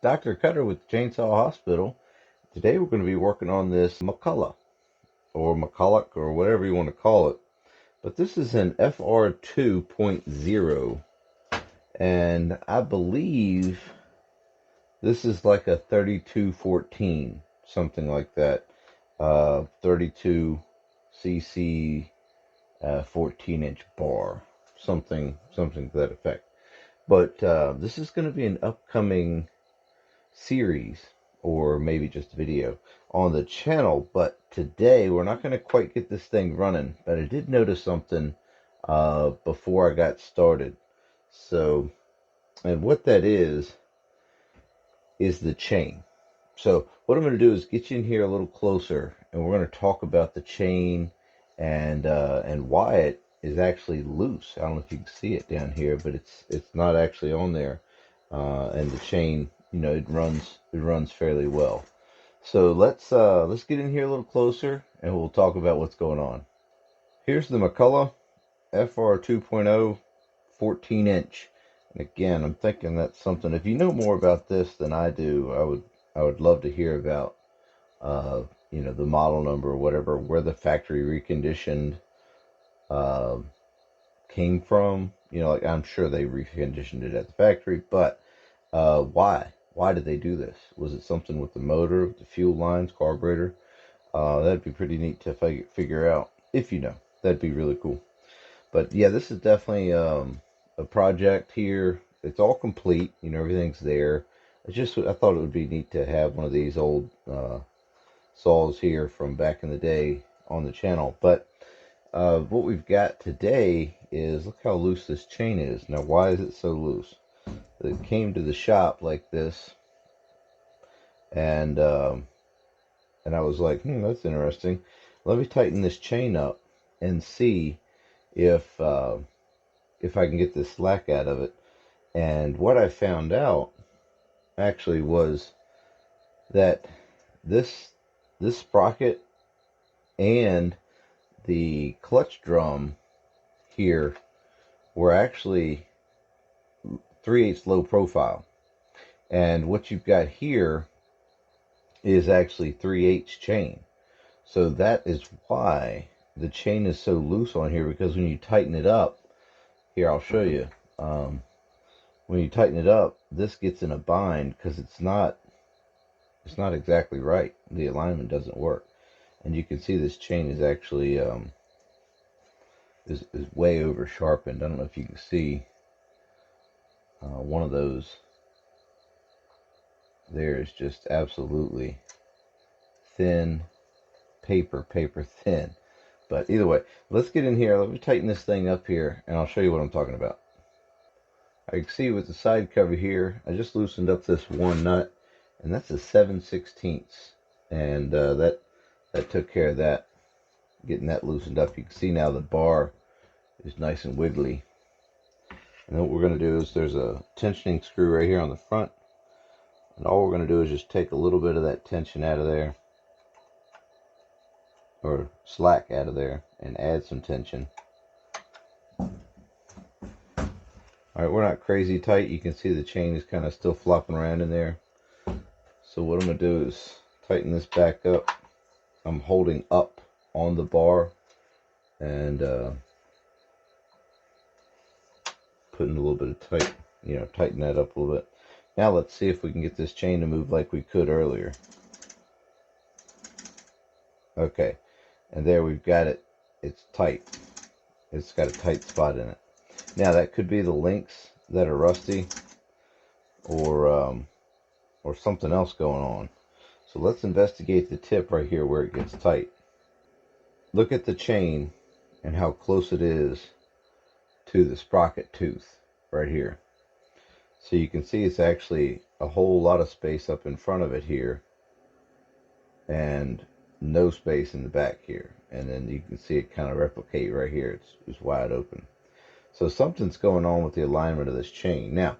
Dr. Cutter with Chainsaw Hospital. Today we're going to be working on this McCulloch or McCulloch or whatever you want to call it. But this is an FR 2.0 and I believe this is like a 3214, something like that. 32 cc 14-inch bar, something to that effect. But this is going to be an upcoming series or maybe just video on the channel, but today we're not going to quite get this thing running. But I did notice something before I got started. So, and what that is the chain. So what I'm going to do is get you in here a little closer, and we're going to talk about the chain and why it is actually loose. I don't know if you can see it down here, but it's not actually on there. And the chain, you know, it runs fairly well. So let's get in here a little closer, and we'll talk about what's going on. Here's the McCulloch FR 2.0 14-inch. And again, I'm thinking that's something. If you know more about this than I do, I would love to hear about you know, the model number or whatever, where the factory reconditioned came from. You know, like I'm sure they reconditioned it at the factory, but why? Why did they do this? Was it something with the motor, the fuel lines, carburetor? That'd be pretty neat to figure out. If you know, that'd be really cool. But yeah, this is definitely a project here. It's all complete. You know, everything's there. It's just, I thought it would be neat to have one of these old saws here from back in the day on the channel. But what we've got today is, look how loose this chain is. Now, why is it so loose? It came to the shop like this, and I was like, that's interesting. Let me tighten this chain up and see if I can get this slack out of it. And what I found out actually was that this sprocket and the clutch drum here were actually 3/8 low profile, and what you've got here is actually 3/8 chain. So that is why the chain is so loose on here, because when you tighten it up, here I'll show you, when you tighten it up, this gets in a bind because it's not exactly right. The alignment doesn't work, and you can see this chain is actually is way over sharpened. I don't know if you can see one of those there is just absolutely thin, paper thin. But either way, let's get in here. Let me tighten this thing up here, and I'll show you what I'm talking about. I can see with the side cover here, I just loosened up this one nut, and that's a 7/16, and that took care of that, getting that loosened up. You can see now the bar is nice and wiggly. And then what we're going to do is, there's a tensioning screw right here on the front, and all we're going to do is just take a little bit of that tension out of there, or slack out of there, and add some tension. Alright, we're not crazy tight. You can see the chain is kind of still flopping around in there. So what I'm going to do is tighten this back up. I'm holding up on the bar and putting a little bit of tighten that up a little bit. Now let's see if we can get this chain to move like we could earlier. Okay, and there we've got it. It's tight. It's got a tight spot in it. Now that could be the links that are rusty, or something else going on. So let's investigate the tip right here where it gets tight. Look at the chain and how close it is to the sprocket tooth right here. So you can see it's actually a whole lot of space up in front of it here, and no space in the back here. And then you can see it kind of replicate right here. It's wide open. So something's going on with the alignment of this chain. Now,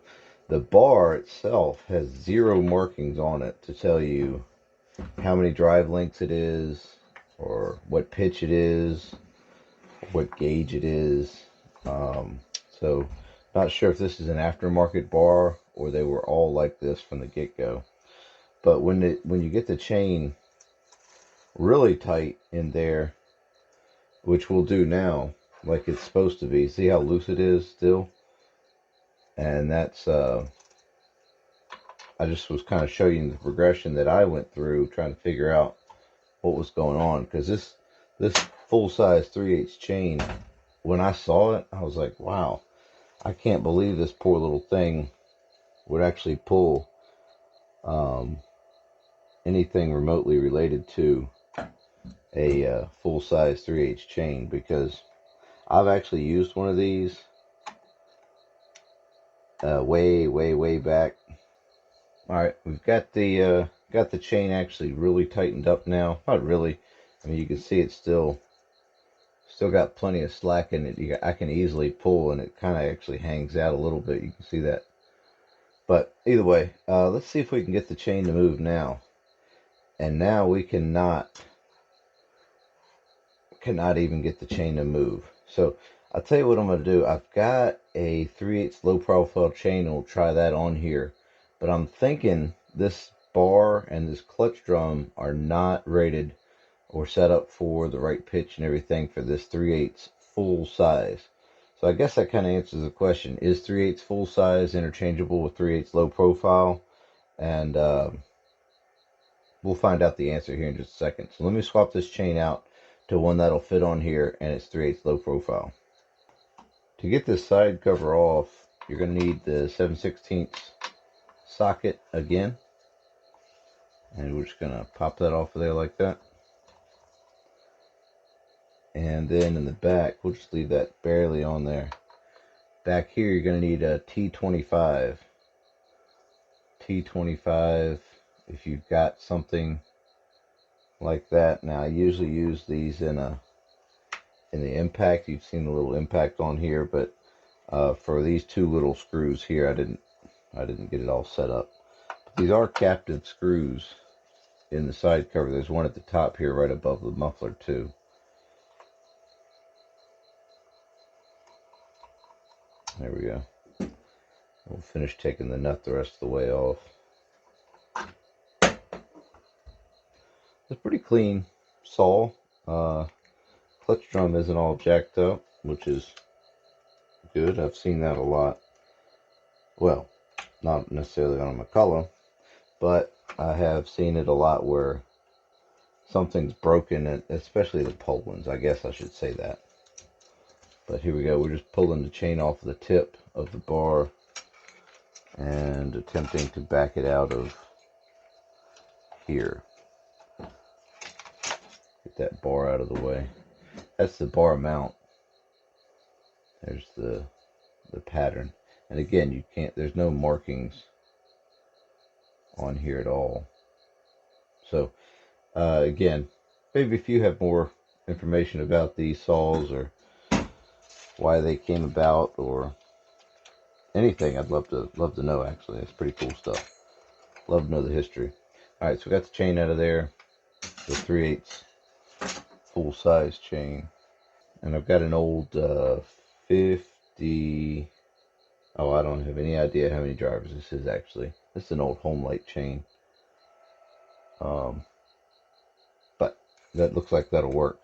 the bar itself has 0 markings on it to tell you how many drive links it is, or what pitch it is, what gauge it is. So Not sure if this is an aftermarket bar or they were all like this from the get-go. But when you get the chain really tight in there, which we'll do now, like it's supposed to be. See how loose it is still? And that's I just was kind of showing you the progression that I went through trying to figure out what was going on, because this full-size 3/8 chain, when I saw it, I was like, wow, I can't believe this poor little thing would actually pull anything remotely related to a full-size 3/8 chain, because I've actually used one of these way back. All right, we've got the chain actually really tightened up now. Not really. I mean, you can see it's still got plenty of slack in it. I can easily pull, and it kind of actually hangs out a little bit. You can see that. But either way, let's see if we can get the chain to move now. And now we cannot even get the chain to move. So I'll tell you what I'm going to do. I've got a 3/8 low profile chain, and we'll try that on here. But I'm thinking this bar and this clutch drum are not rated or set up for the right pitch and everything for this 3/8 full size. So I guess that kind of answers the question. Is 3/8 full size interchangeable with 3/8 low profile? And we'll find out the answer here in just a second. So let me swap this chain out to one that'll fit on here, and it's 3/8 low profile. To get this side cover off, you're going to need the 7/16 socket again. And we're just going to pop that off of there like that. And then in the back, we'll just leave that barely on there. Back here, you're going to need a T25. T25, if you've got something like that. Now, I usually use these in the impact. You've seen the little impact on here, but for these two little screws here, I didn't get it all set up. But these are captive screws in the side cover. There's one at the top here right above the muffler too. There we go. We'll finish taking the nut the rest of the way off. It's pretty clean saw. Clutch drum isn't all jacked up, which is good. I've seen that a lot. Well, not necessarily on a McCulloch, but I have seen it a lot where something's broken, especially the pole ones. I guess I should say that. But here we go. We're just pulling the chain off the tip of the bar and attempting to back it out of here. Get that bar out of the way. That's the bar mount. There's the pattern. And again, you can't, there's no markings on here at all. So again, maybe if you have more information about these saws or why they came about or anything, I'd love to know. Actually, it's pretty cool stuff. Love to know the history. All right, so we got the chain out of there, the 3/8 full size chain, and I've got an old 50. Oh, I don't have any idea how many drivers this is actually. This is an old home light chain, but that looks like that'll work.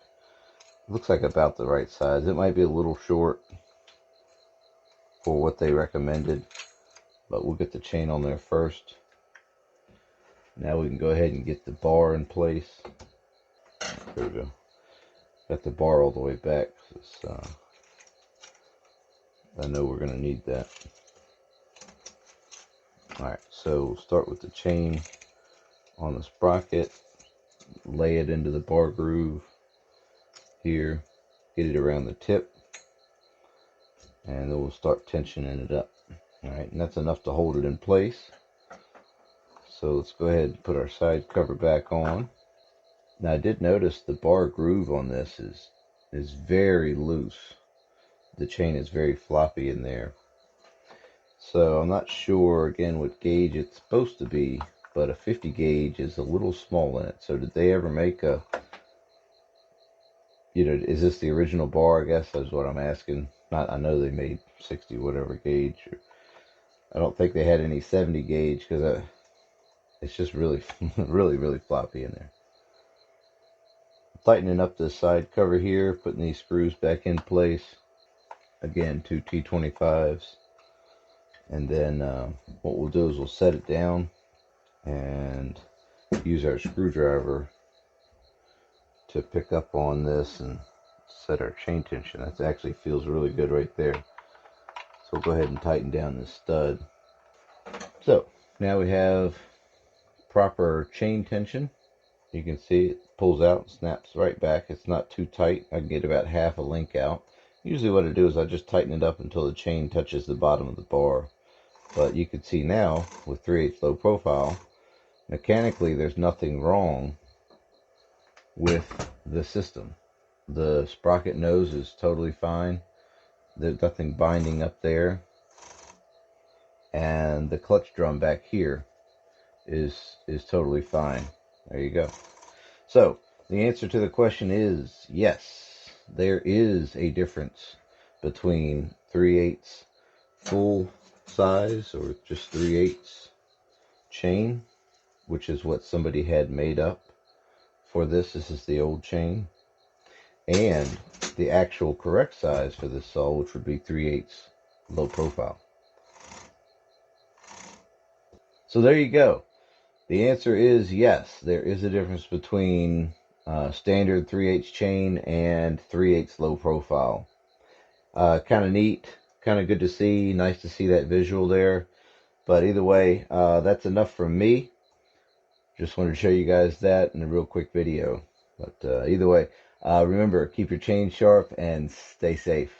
It looks like about the right size. It might be a little short for what they recommended, but we'll get the chain on there first. Now we can go ahead and get the bar in place. There we go. Got the bar all the way back. I know we're going to need that. Alright, so we'll start with the chain on the sprocket. Lay it into the bar groove here. Get it around the tip. And then we'll start tensioning it up. Alright, and that's enough to hold it in place. So let's go ahead and put our side cover back on. Now I did notice the bar groove on this is very loose. The chain is very floppy in there. So I'm not sure again what gauge it's supposed to be, but a 50 gauge is a little small in it. So did they ever make a, is this the original bar? I guess that's what I'm asking. Not, I know they made 60 whatever gauge. I don't think they had any 70 gauge because it's just really, really floppy in there. Tightening up this side cover here, putting these screws back in place. Again, 2 T25s. And then what we'll do is we'll set it down and use our screwdriver to pick up on this and set our chain tension. That actually feels really good right there. So we'll go ahead and tighten down this stud. So now we have proper chain tension. You can see it pulls out, snaps right back. It's not too tight. I can get about half a link out. Usually what I do is I just tighten it up until the chain touches the bottom of the bar. But you can see now with 3/8 low profile, mechanically there's nothing wrong with the system. The sprocket nose is totally fine. There's nothing binding up there. And the clutch drum back here is totally fine. There you go. So the answer to the question is yes, there is a difference between 3/8 full size or just 3/8 chain, which is what somebody had made up for this. This is the old chain, and the actual correct size for this saw, which would be 3/8 low profile. So there you go. The answer is yes, there is a difference between standard 3/8 chain and 3/8 low profile. Kind of neat, kind of good to see, nice to see that visual there. But either way, that's enough from me. Just wanted to show you guys that in a real quick video. But either way, remember, keep your chain sharp and stay safe.